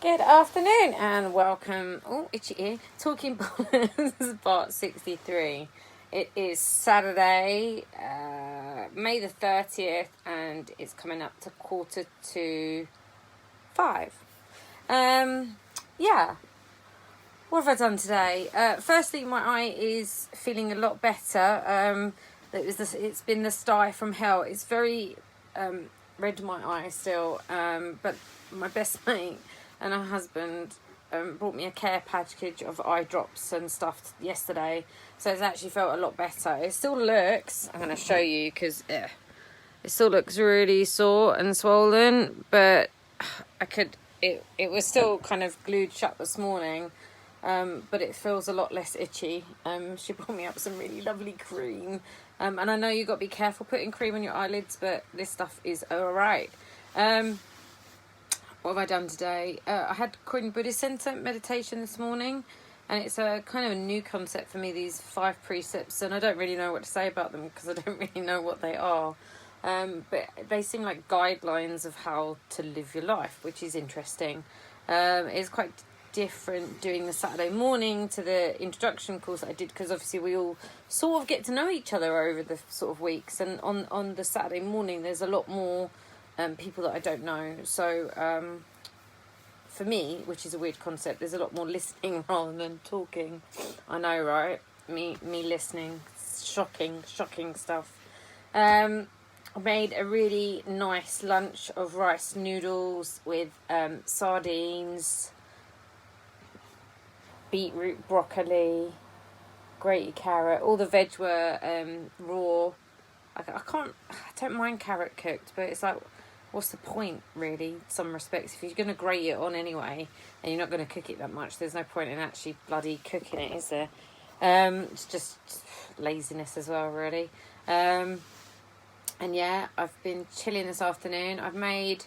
Good afternoon and welcome, itchy ear, Talking Bollocks Part 63. It is Saturday, May the 30th, and it's coming up to 4:45. Yeah, what have I done today? Firstly, my eye is feeling a lot better. It's been the sty from hell. It's very red, my eye still, but my best mate and her husband brought me a care package of eye drops and stuff yesterday, so it's actually felt a lot better. It still looks, I'm going to show you because it still looks really sore and swollen, but it was still kind of glued shut this morning, but it feels a lot less itchy. She brought me up some really lovely cream, and I know you've got to be careful putting cream on your eyelids, but this stuff is alright. What have I done today? I had Croydon Buddhism Centre meditation this morning, and it's a kind of a new concept for me, these 5 precepts, and I don't really know what to say about them because I don't really know what they are. But they seem like guidelines of how to live your life, which is interesting. It's quite different doing the Saturday morning to the introduction course that I did, because obviously we all sort of get to know each other over the sort of weeks, and on the Saturday morning there's a lot more people that I don't know, so for me, which is a weird concept, there's a lot more listening rather than talking. I know, right? Me listening. Shocking stuff. I made a really nice lunch of rice noodles with sardines, beetroot, broccoli, grated carrot. All the veg were raw. I don't mind carrot cooked, but it's like, what's the point, really, in some respects? If you're going to grate it on anyway, and you're not going to cook it that much, there's no point in actually bloody cooking it, is there? It's just laziness as well, really. And yeah, I've been chilling this afternoon. I've made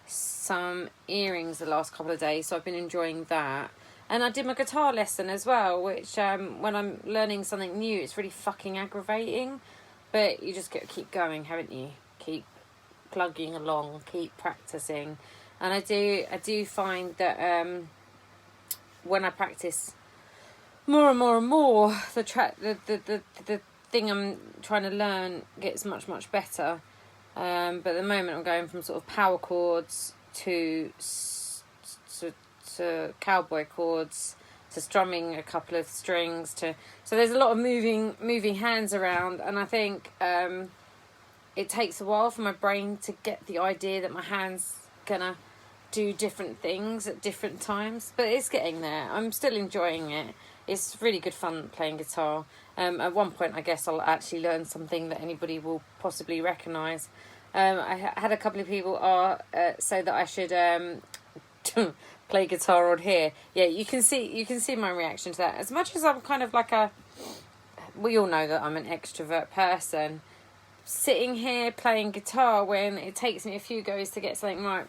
some earrings the last couple of days, so I've been enjoying that. And I did my guitar lesson as well, which when I'm learning something new, it's really fucking aggravating. But you just got to keep going, haven't you? Keep plugging along, keep practicing. And I do find that when I practice more and more, the thing I'm trying to learn gets much better. But at the moment I'm going from sort of power chords to cowboy chords, to strumming a couple of strings, so there's a lot of moving hands around, and I think it takes a while for my brain to get the idea that my hand's gonna do different things at different times, but it's getting there. I'm still enjoying it. It's really good fun playing guitar. At one point I guess I'll actually learn something that anybody will possibly recognise. I had a couple of people say that I should play guitar on here. Yeah, you can see my reaction to that. As much as I'm kind of like we all know that I'm an extrovert person, sitting here playing guitar when it takes me a few goes to get something right,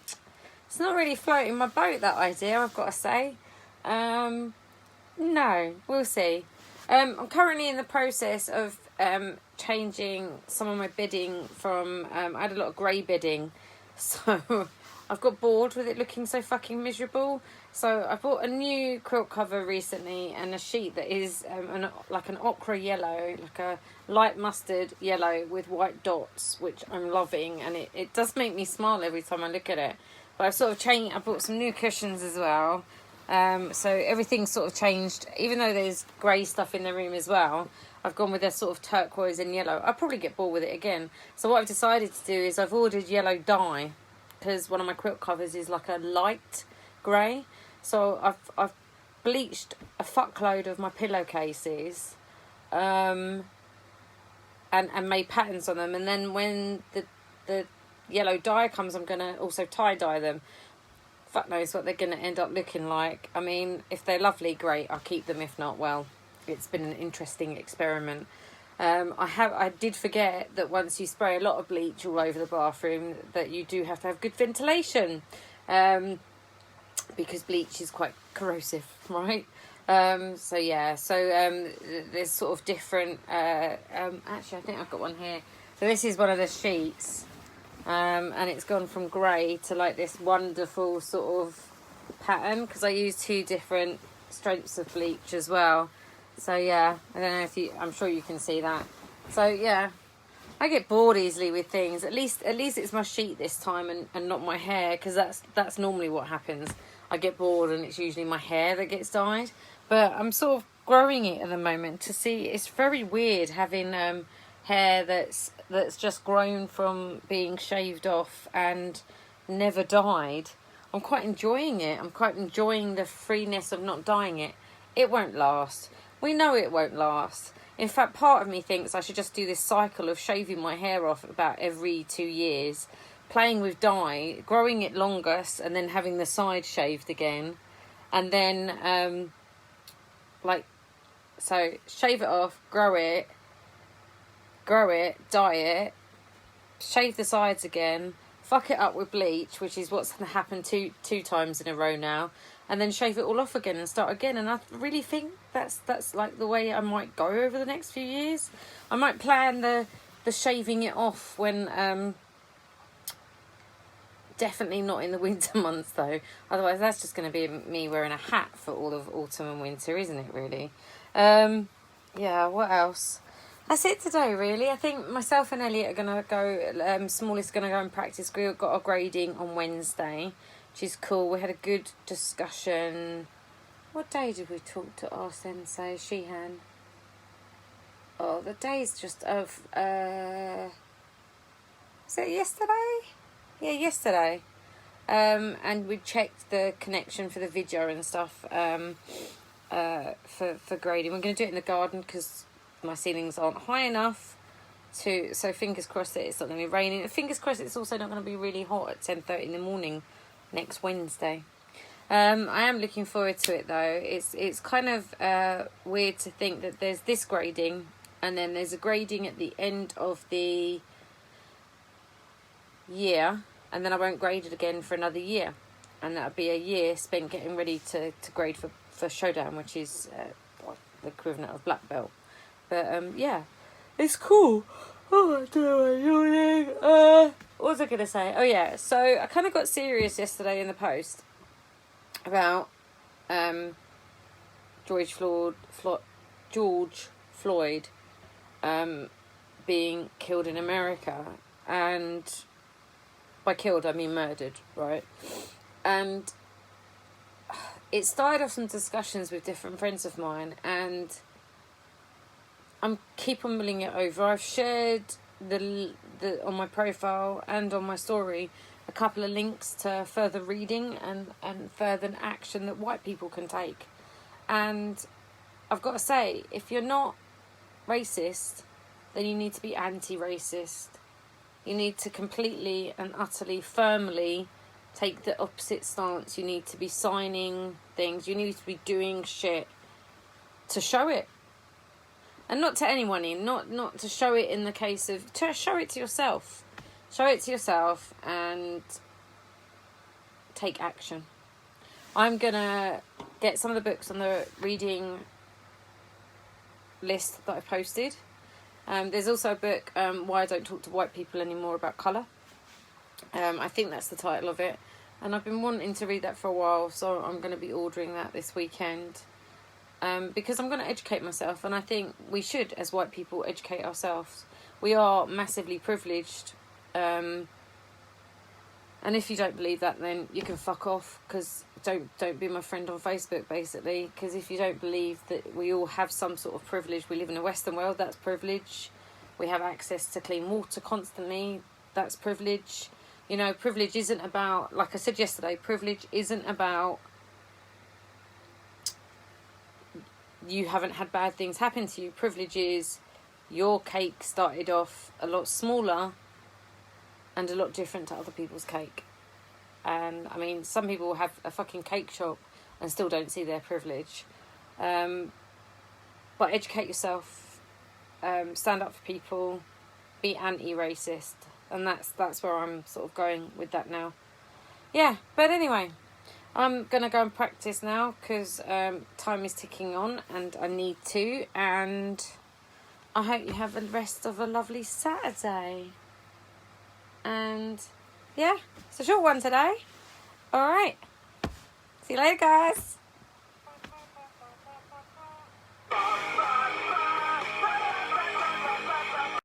it's not really floating my boat, that idea, I've got to say. No, we'll see. I'm currently in the process of changing some of my bidding from I had a lot of grey bidding, so I've got bored with it looking so fucking miserable. So I bought a new quilt cover recently and a sheet that is like an ochre yellow, like a light mustard yellow with white dots, which I'm loving, and it does make me smile every time I look at it. But I've sort of changed. I bought some new cushions as well, so everything's sort of changed. Even though there's grey stuff in the room as well, I've gone with a sort of turquoise and yellow. I'll probably get bored with it again. So what I've decided to do is I've ordered yellow dye, because one of my quilt covers is like a light grey. So I've bleached a fuckload of my pillowcases, and made patterns on them. And then when the yellow dye comes, I'm gonna also tie dye them. Fuck knows what they're gonna end up looking like. I mean, if they're lovely, great, I'll keep them. If not, well, it's been an interesting experiment. I did forget that once you spray a lot of bleach all over the bathroom, that you do have to have good ventilation, because bleach is quite corrosive, right? So there's sort of different. Actually, I think I've got one here. So this is one of the sheets, and it's gone from grey to like this wonderful sort of pattern because I use 2 different strengths of bleach as well. So yeah, I don't know if I'm sure you can see that. So yeah, I get bored easily with things. At least it's my sheet this time and not my hair, because that's normally what happens. I get bored and it's usually my hair that gets dyed. But I'm sort of growing it at the moment to see. It's very weird having hair that's just grown from being shaved off and never dyed. I'm quite enjoying it. I'm quite enjoying the freeness of not dyeing it. It won't last. We know it won't last. In fact, part of me thinks I should just do this cycle of shaving my hair off about every 2 years, playing with dye, growing it longest, and then having the side shaved again. And then, so shave it off, grow it, dye it, shave the sides again, fuck it up with bleach, which is what's happened two times in a row now, and then shave it all off again and start again. And I really think that's like the way I might go over the next few years. I might plan the shaving it off when definitely not in the winter months though, otherwise that's just going to be me wearing a hat for all of autumn and winter, isn't it really? Yeah, what else? That's it today, really. I think myself and Elliot are going to go, smallest going to go and practice. We've got our grading on Wednesday, which is cool. We had a good discussion. What day did we talk to our sensei, Shihan? Oh, the days just of, was it yesterday? Yeah, yesterday. And we checked the connection for the video and stuff, for grading. We're going to do it in the garden because my ceilings aren't high enough so fingers crossed that it's not going to be raining. And fingers crossed it's also not going to be really hot at 10:30 in the morning next Wednesday. I am looking forward to it though. It's kind of weird to think that there's this grading and then there's a grading at the end of the year, and then I won't grade it again for another year, and that'll be a year spent getting ready to grade for Showdown, which is the equivalent of black belt. But yeah, it's cool. Oh, I don't know what I'm doing. What was I going to say? Oh yeah, so I kind of got serious yesterday in the post about George Floyd being killed in America, and by killed I mean murdered, right? And it started off some discussions with different friends of mine, and I'm keep on mulling it over. I've shared the on my profile and on my story a couple of links to further reading and further action that white people can take. And I've got to say, if you're not racist, then you need to be anti-racist. You need to completely and utterly, firmly take the opposite stance. You need to be signing things. You need to be doing shit to show it. And not to anyone, not to show it in the case of... To show it to yourself. Show it to yourself and take action. I'm going to get some of the books on the reading list that I posted. There's also a book, Why I Don't Talk to White People Anymore, about colour. I think that's the title of it. And I've been wanting to read that for a while, so I'm going to be ordering that this weekend. Because I'm going to educate myself, and I think we should, as white people, educate ourselves. We are massively privileged, and if you don't believe that, then you can fuck off, because don't be my friend on Facebook, basically, because if you don't believe that we all have some sort of privilege, we live in a Western world, that's privilege. We have access to clean water constantly, that's privilege. You know, privilege isn't about, like I said yesterday, privilege isn't about you haven't had bad things happen to you. Privilege is your cake started off a lot smaller and a lot different to other people's cake. And I mean, some people have a fucking cake shop and still don't see their privilege. But educate yourself, stand up for people, be anti-racist, and that's where I'm sort of going with that now. Yeah, but anyway, I'm going to go and practice now because time is ticking on and I need to. And I hope you have the rest of a lovely Saturday. And yeah, it's a short one today. All right. See you later, guys.